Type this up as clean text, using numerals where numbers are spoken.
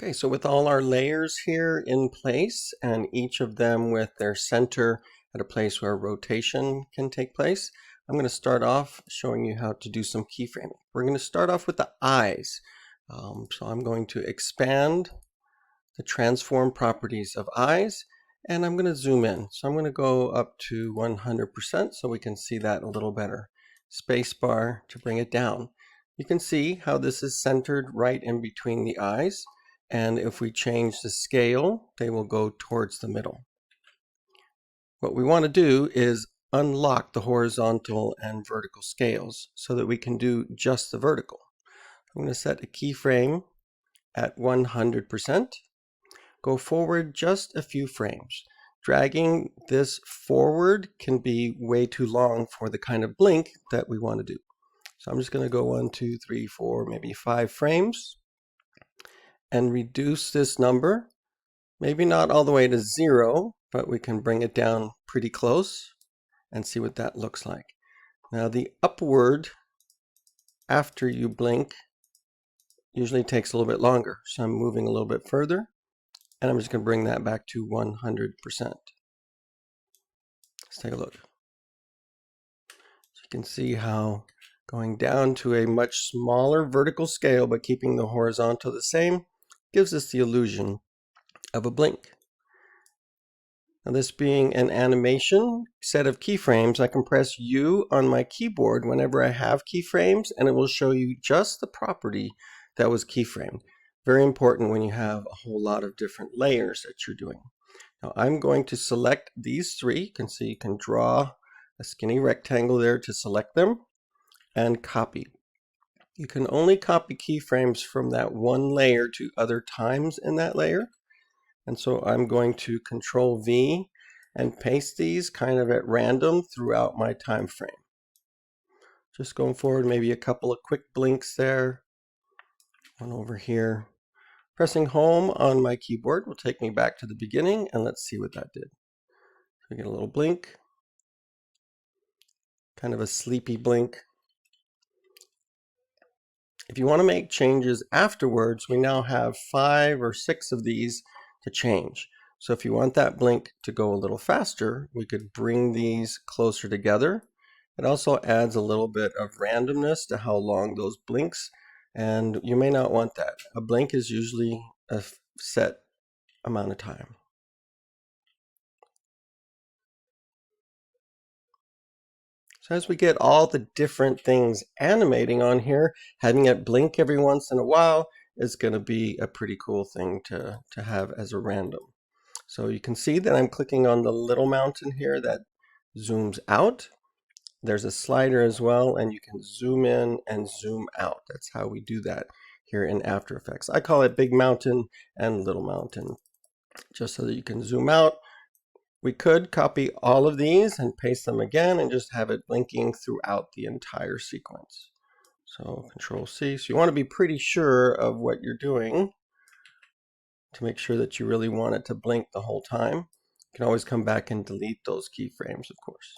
Okay, so with all our layers here in place and each of them with their center at a place where rotation can take place, I'm going to start off showing you how to do some keyframing. We're going to start off with the eyes. So I'm going to expand the transform properties of eyes and I'm going to zoom in. So I'm going to go up to 100% so we can see that a little better. Spacebar to bring it down. You can see how this is centered right in between the eyes. And if we change the scale, they will go towards the middle. What we want to do is unlock the horizontal and vertical scales so that we can do just the vertical. I'm going to set a keyframe at 100%. Go forward just a few frames. Dragging this forward can be way too long for the kind of blink that we want to do. So I'm just going to go 1, 2, 3, 4, maybe 5 frames and reduce this number. Maybe not all the way to 0, but we can bring it down pretty close and see what that looks like. Now the upward after you blink usually takes a little bit longer. So I'm moving a little bit further and I'm just going to bring that back to 100%. Let's take a look. So you can see how going down to a much smaller vertical scale but keeping the horizontal the same gives us the illusion of a blink. Now this being an animation set of keyframes, I can press U on my keyboard whenever I have keyframes and it will show you just the property that was keyframed. Very important when you have a whole lot of different layers that you're doing. Now I'm going to select these three. You can see you can draw a skinny rectangle there to select them and copy. You can only copy keyframes from that one layer to other times in that layer. And so I'm going to Control V and paste these kind of at random throughout my time frame. Just going forward, maybe a couple of quick blinks there. One over here. Pressing home on my keyboard will take me back to the beginning and let's see what that did. We get a little blink. Kind of a sleepy blink. If you want to make changes afterwards, we now have 5 or 6 of these to change. So if you want that blink to go a little faster, we could bring these closer together. It also adds a little bit of randomness to how long those blinks, and you may not want that. A blink is usually a set amount of time. So as we get all the different things animating on here, having it blink every once in a while is going to be a pretty cool thing to have as a random. So you can see that I'm clicking on the little mountain here that zooms out. There's a slider as well, and you can zoom in and zoom out. That's how we do that here in After Effects. I call it Big Mountain and Little Mountain, just so that you can zoom out. We could copy all of these and paste them again and just have it blinking throughout the entire sequence. So Control C. So you want to be pretty sure of what you're doing to make sure that you really want it to blink the whole time. You can always come back and delete those keyframes, of course.